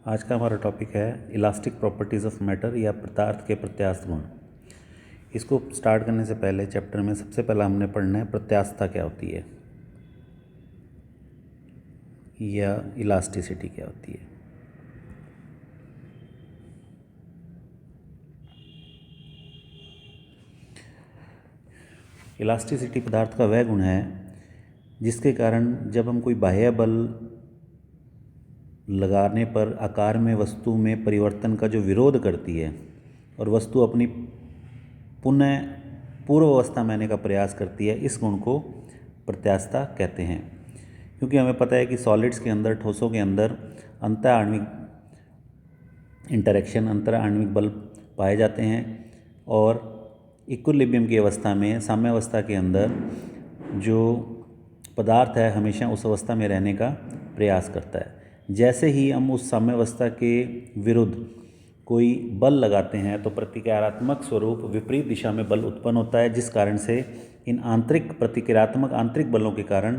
आज का हमारा टॉपिक है इलास्टिक प्रॉपर्टीज़ ऑफ मैटर या पदार्थ के प्रत्यास्थ गुण। इसको स्टार्ट करने से पहले चैप्टर में सबसे पहला हमने पढ़ना है प्रत्यास्थता क्या होती है या इलास्टिसिटी क्या होती है। इलास्टिसिटी पदार्थ का वह गुण है जिसके कारण जब हम कोई बाह्य बल लगाने पर आकार में वस्तु में परिवर्तन का जो विरोध करती है और वस्तु अपनी पुनः पूर्व अवस्था में आने का प्रयास करती है, इस गुण को प्रत्यास्थता कहते हैं। क्योंकि हमें पता है कि सॉलिड्स के अंदर, ठोसों के अंदर अंतर आणविक इंटरेक्शन, अंतर आणविक बल पाए जाते हैं और इक्विलिब्रियम की अवस्था में, साम्यावस्था के अंदर जो पदार्थ है हमेशा उस अवस्था में रहने का प्रयास करता है। जैसे ही हम उस साम्यावस्था के विरुद्ध कोई बल लगाते हैं तो प्रतिक्रियात्मक स्वरूप विपरीत दिशा में बल उत्पन्न होता है, जिस कारण से इन आंतरिक प्रतिक्रियात्मक आंतरिक बलों के कारण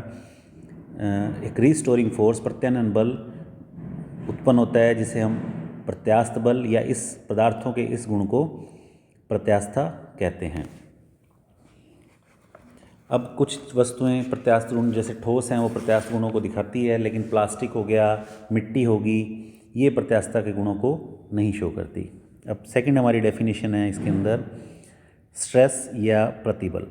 एक रीस्टोरिंग फोर्स, प्रत्यानयन बल उत्पन्न होता है, जिसे हम प्रत्यास्थ बल या इस पदार्थों के इस गुण को प्रत्यास्थता कहते हैं। अब कुछ वस्तुएं प्रत्यास्थ गुण जैसे ठोस हैं वो प्रत्यास्थ गुणों को दिखाती है, लेकिन प्लास्टिक हो गया, मिट्टी होगी, ये प्रत्यास्थता के गुणों को नहीं शो करती। अब सेकंड हमारी डेफिनेशन है इसके अंदर स्ट्रेस या प्रतिबल।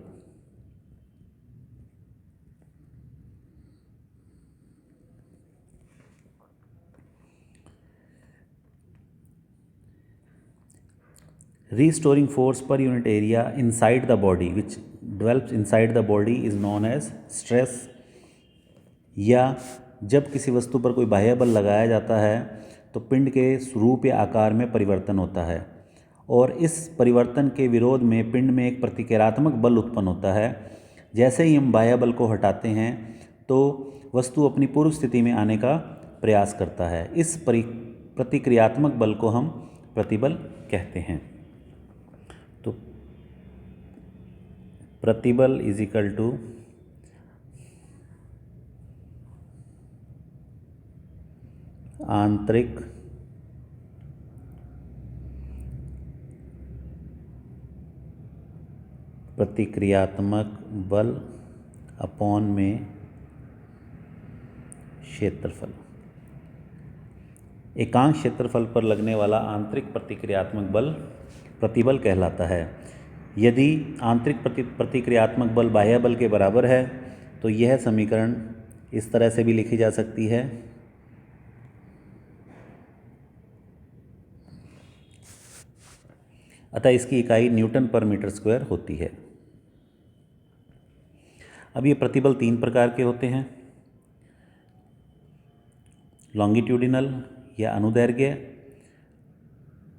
Restoring force per unit area inside the body which develops inside the body is known as stress। या जब किसी वस्तु पर कोई बाह्य बल लगाया जाता है तो पिंड के स्वरूप या आकार में परिवर्तन होता है और इस परिवर्तन के विरोध में पिंड में एक प्रतिक्रियात्मक बल उत्पन्न होता है। जैसे ही हम बाह्य बल को हटाते हैं तो वस्तु अपनी पूर्व स्थिति में आने का प्रयास करता है। इस प्रतिक्रियात्मक बल को हम प्रतिबल कहते हैं। तो प्रतिबल इज इक्वल टू आंतरिक प्रतिक्रियात्मक बल अपॉन में क्षेत्रफल। एकांक क्षेत्रफल पर लगने वाला आंतरिक प्रतिक्रियात्मक बल प्रतिबल कहलाता है। यदि आंतरिक प्रतिक्रियात्मक बल बाह्य बल के बराबर है तो यह समीकरण इस तरह से भी लिखी जा सकती है, अतः इसकी इकाई न्यूटन पर मीटर स्क्वायर होती है। अब ये प्रतिबल तीन प्रकार के होते हैं, लॉन्गिट्यूडिनल या अनुदैर्घ्य,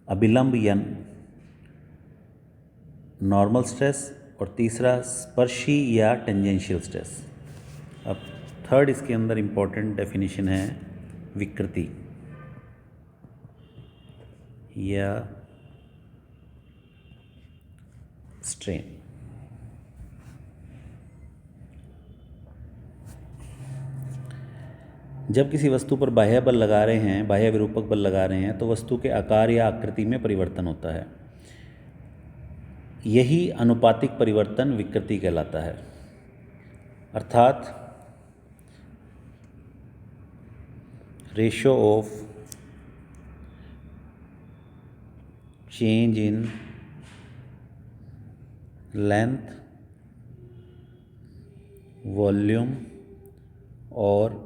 अभिलंब या नॉर्मल स्ट्रेस और तीसरा स्पर्शी या टेंजेंशियल स्ट्रेस। अब थर्ड इसके अंदर इम्पोर्टेंट डेफिनेशन है विकृति या स्ट्रेन। जब किसी वस्तु पर बाह्य बल लगा रहे हैं, बाह्य विरूपक बल लगा रहे हैं, तो वस्तु के आकार या आकृति में परिवर्तन होता है। यही अनुपातिक परिवर्तन विकृति कहलाता है। अर्थात ratio of change in length, volume और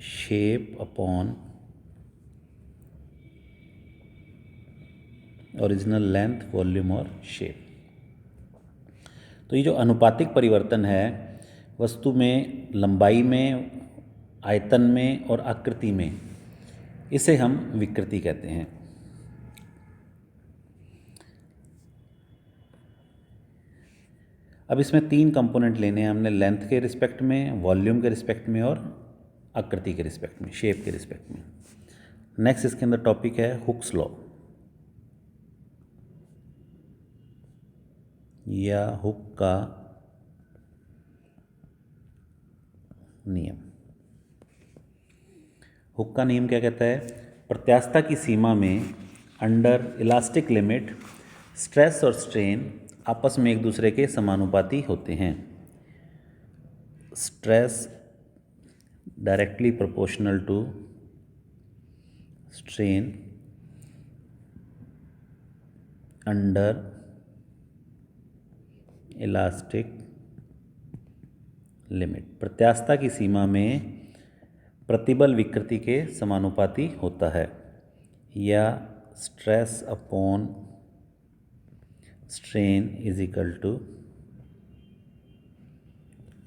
shape upon original length, volume और शेप। तो ये जो अनुपातिक परिवर्तन है वस्तु में लंबाई में, आयतन में और आकृति में, इसे हम विकृति कहते हैं। अब इसमें तीन कंपोनेंट लेने हैं हमने, लेंथ के रिस्पेक्ट में, वॉल्यूम के रिस्पेक्ट में और आकृति के रिस्पेक्ट में, शेप के रिस्पेक्ट में। नेक्स्ट इसके अंदर टॉपिक है हुक्स लॉ या हुक का नियम। हुक का नियम क्या कहता है? प्रत्यास्थता की सीमा में अंडर इलास्टिक लिमिट स्ट्रेस और स्ट्रेन आपस में एक दूसरे के समानुपाती होते हैं। Stress directly proportional to strain under elastic limit. प्रत्यास्थता की सीमा में प्रतिबल विकृति के समानुपाती होता है, या stress upon strain is equal to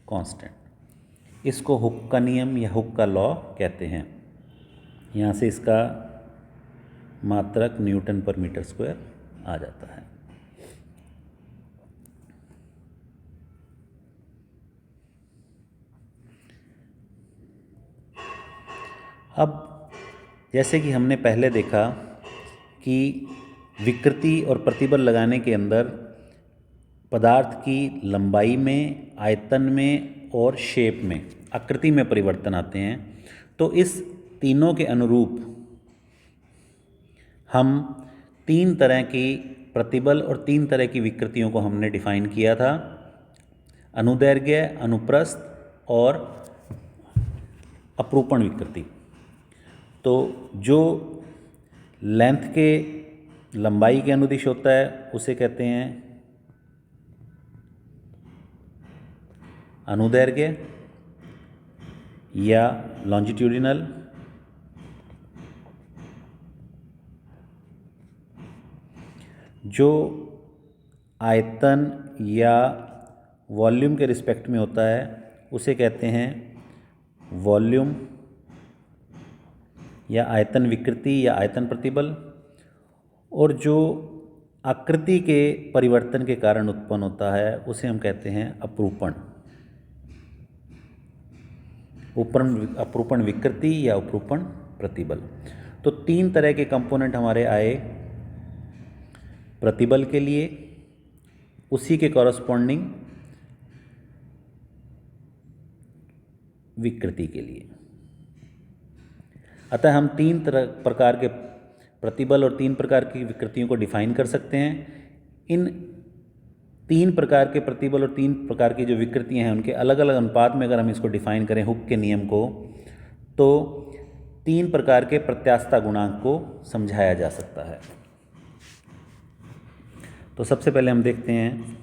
constant. इसको हुक का नियम या हुक का लॉ कहते हैं। यहाँ से इसका मात्रक न्यूटन पर मीटर स्क्वायर आ जाता है। अब जैसे कि हमने पहले देखा कि विकृति और प्रतिबल लगाने के अंदर पदार्थ की लंबाई में, आयतन में और शेप में, आकृति में परिवर्तन आते हैं। तो इस तीनों के अनुरूप हम तीन तरह की प्रतिबल और तीन तरह की विकृतियों को हमने डिफाइन किया था: अनुदैर्घ्य, अनुप्रस्थ और अपरूपण विकृति। तो जो लेंथ के लंबाई के अनुदिश होता है उसे कहते हैं अनुदैर्घ्य या लॉन्जिट्यूडिनल। जो आयतन या वॉल्यूम के रिस्पेक्ट में होता है उसे कहते हैं वॉल्यूम या आयतन विकृति या आयतन प्रतिबल। और जो आकृति के परिवर्तन के कारण उत्पन्न होता है उसे हम कहते हैं अपरूपण, अपरूपण विकृति या अपरूपण प्रतिबल। तो तीन तरह के कंपोनेंट हमारे आए प्रतिबल के लिए, उसी के कॉरस्पॉन्डिंग विकृति के लिए। अतः हम तीन प्रकार के प्रतिबल और तीन प्रकार की विकृतियों को डिफाइन कर सकते हैं। इन तीन प्रकार के प्रतिबल और तीन प्रकार की जो विकृतियां हैं उनके अलग अलग अनुपात में अगर हम इसको डिफाइन करें हुक के नियम को, तो तीन प्रकार के प्रत्यास्थता गुणांक को समझाया जा सकता है। तो सबसे पहले हम देखते हैं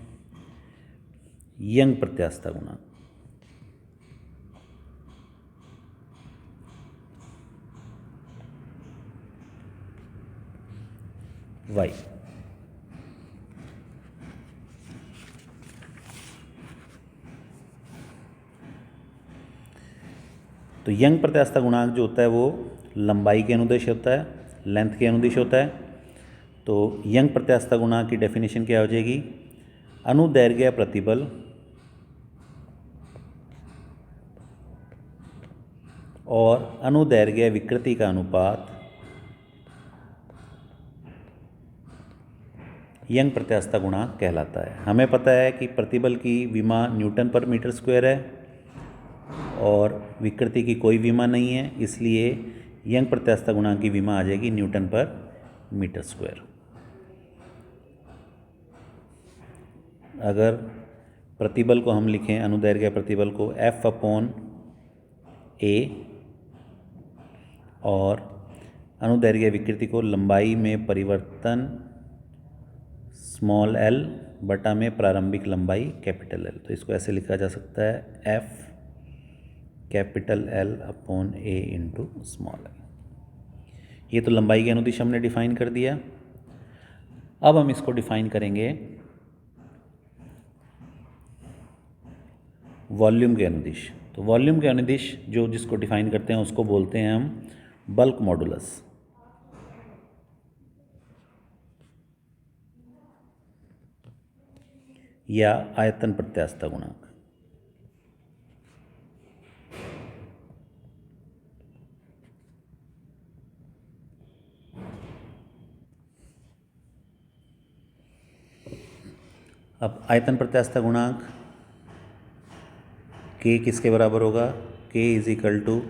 यंग प्रत्यास्थता गुणांक। y। तो यंग प्रत्यास्थता गुणांक जो होता है वो लंबाई के अनुदिश होता है, लेंथ के अनुदिश होता है। तो यंग प्रत्यास्थता गुणांक की डेफिनेशन क्या हो जाएगी? अनुदैर्घ्य प्रतिबल और अनुदैर्घ्य विकृति का अनुपात यंग प्रत्यास्थता गुणांक कहलाता है। हमें पता है कि प्रतिबल की विमा न्यूटन पर मीटर स्क्वायर है और विकृति की कोई विमा नहीं है, इसलिए यंग प्रत्यास्थता गुणांक की विमा आ जाएगी न्यूटन पर मीटर स्क्वायर। अगर प्रतिबल को हम लिखें, अनुदैर्घ्य प्रतिबल को F अपॉन A और अनुदैर्घ्य विकृति को लंबाई में परिवर्तन स्मॉल l बटा में प्रारंभिक लंबाई कैपिटल L, तो इसको ऐसे लिखा जा सकता है F capital L upon A into small l। ये तो लंबाई के अनुदिश हमने डिफाइन कर दिया। अब हम इसको डिफाइन करेंगे वॉल्यूम के अनुदिश। तो वॉल्यूम के अनुदिश जो जिसको डिफाइन करते हैं उसको बोलते हैं हम बल्क मॉडुलस या आयतन प्रत्यास्थता गुणांक। अब आयतन प्रत्यास्थता गुणांक K किसके बराबर होगा? K इज इक्वल टू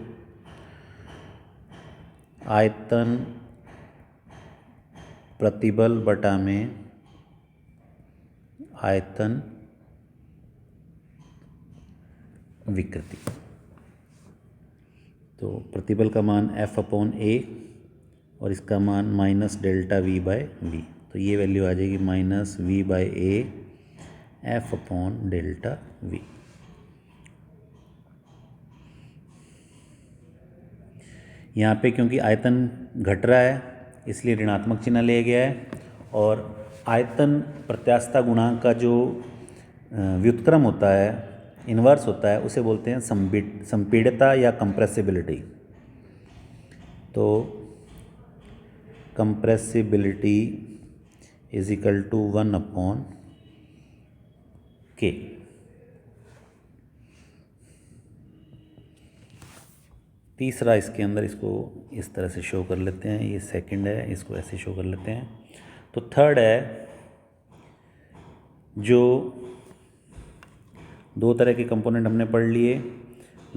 आयतन प्रतिबल बटा में आयतन विकृति। तो प्रतिबल का मान F/A और इसका मान -ΔV/V। तो ये वैल्यू आ जाएगी -V/A F/ΔV। यहाँ पे क्योंकि आयतन घट रहा है इसलिए ऋणात्मक चिन्ह लिया गया है, और आयतन प्रत्यास्थता गुणांक का जो व्युत्क्रम होता है, इन्वर्स होता है, उसे बोलते हैं संपीड़ितता या कंप्रेसिबिलिटी। तो compressibility is equal to 1/K। तीसरा इसके अंदर, इसको इस तरह से शो कर लेते हैं, ये सेकंड है, इसको ऐसे शो कर लेते हैं। तो थर्ड है, जो दो तरह के कंपोनेंट हमने पढ़ लिए,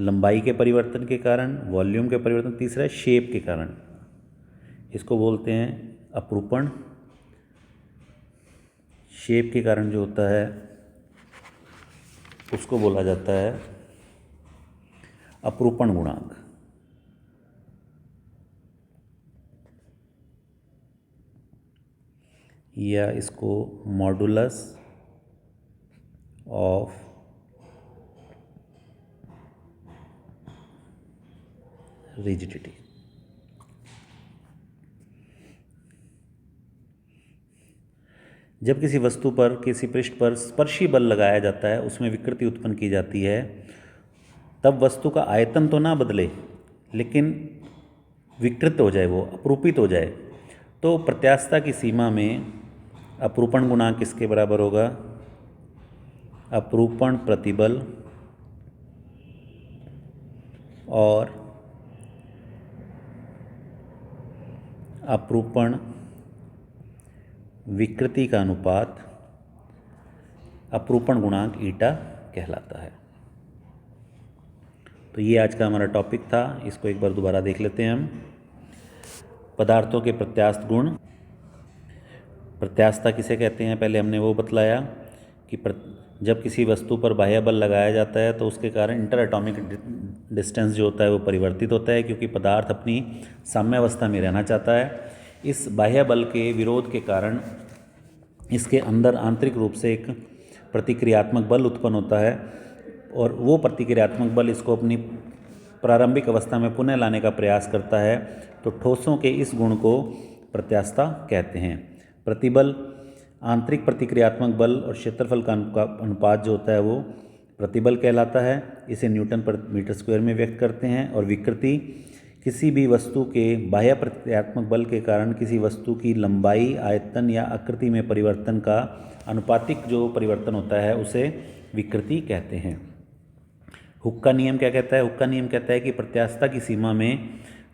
लंबाई के परिवर्तन के कारण, वॉल्यूम के परिवर्तन, तीसरा है शेप के कारण। इसको बोलते हैं अपरूपण। शेप के कारण जो होता है उसको बोला जाता है अपरूपण गुणांक। या इसको मॉडुलस ऑफ रिजिडिटी। जब किसी वस्तु पर, किसी पृष्ठ पर स्पर्शी बल लगाया जाता है, उसमें विकृति उत्पन्न की जाती है, तब वस्तु का आयतन तो ना बदले लेकिन विकृत हो जाए, वो अपरूपित हो जाए, तो प्रत्यास्थता की सीमा में अपरूपण गुणांक किसके बराबर होगा? अपरूपण प्रतिबल और अपरूपण विकृति का अनुपात अपरूपण गुणांक ईटा कहलाता है। तो ये आज का हमारा टॉपिक था, इसको एक बार दोबारा देख लेते हैं हम। पदार्थों के प्रत्यास्थ गुण। प्रत्यास्थता किसे कहते हैं, पहले हमने वो बतलाया कि जब किसी वस्तु पर बाह्य बल लगाया जाता है तो उसके कारण इंटर एटॉमिक डिस्टेंस जो होता है वो परिवर्तित होता है, क्योंकि पदार्थ अपनी साम्यावस्था में रहना चाहता है। इस बाह्य बल के विरोध के कारण इसके अंदर आंतरिक रूप से एक प्रतिक्रियात्मक बल उत्पन्न होता है, और वो प्रतिक्रियात्मक बल इसको अपनी प्रारंभिक अवस्था में पुनः लाने का प्रयास करता है। तो ठोसों के इस गुण को प्रत्यास्थता कहते हैं। प्रतिबल, आंतरिक प्रतिक्रियात्मक बल और क्षेत्रफल का अनुपात जो होता है वो प्रतिबल कहलाता है। इसे न्यूटन पर मीटर स्क्वायर में व्यक्त करते हैं। और विकृति, किसी भी वस्तु के बाह्य प्रतिक्रियात्मक बल के कारण किसी वस्तु की लंबाई, आयतन या आकृति में परिवर्तन का अनुपातिक जो परिवर्तन होता है उसे विकृति कहते हैं। हुक का नियम क्या कहता है? हुक का नियम कहता है कि प्रत्यास्थता की सीमा में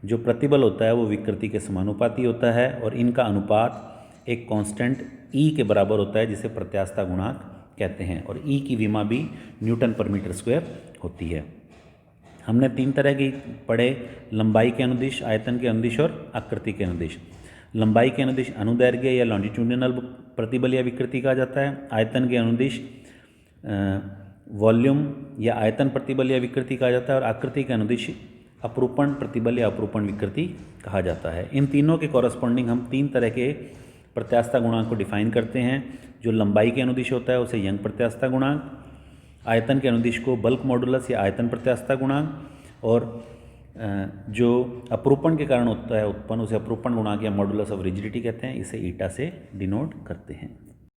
जो प्रतिबल होता है वो विकृति के समानुपाती होता है, और इनका अनुपात एक कांस्टेंट ई के बराबर होता है, जिसे प्रत्यास्थता गुणांक कहते हैं। और ई की विमा भी न्यूटन पर मीटर स्क्वायर होती है। हमने तीन तरह की पढ़े, लंबाई के अनुदिश, आयतन के अनुदिश और आकृति के अनुदिश। लंबाई के अनुदिश अनुदैर्घ्य या लॉन्जिट्यूडिनल प्रतिबल या विकृति कहा जाता है। आयतन के अनुदिश वॉल्यूम या आयतन प्रतिबल या विकृति कहा जाता है, और आकृति के अनुदिश अपरूपण प्रतिबल या अपरूपण विकृति कहा जाता है। इन तीनों के कॉरस्पॉन्डिंग हम तीन तरह के प्रत्यास्थता गुणांक को डिफाइन करते हैं। जो लंबाई के अनुदिश होता है उसे यंग प्रत्यास्थता गुणांक, आयतन के अनुदिश को बल्क मॉडुलस या आयतन प्रत्यास्थता गुणांक, और जो अपरूपण के कारण होता है उत्पन्न, उसे अपरूपण गुणांक या मॉडुलस ऑफ रिजिडिटी कहते हैं। इसे ईटा से डिनोट करते हैं।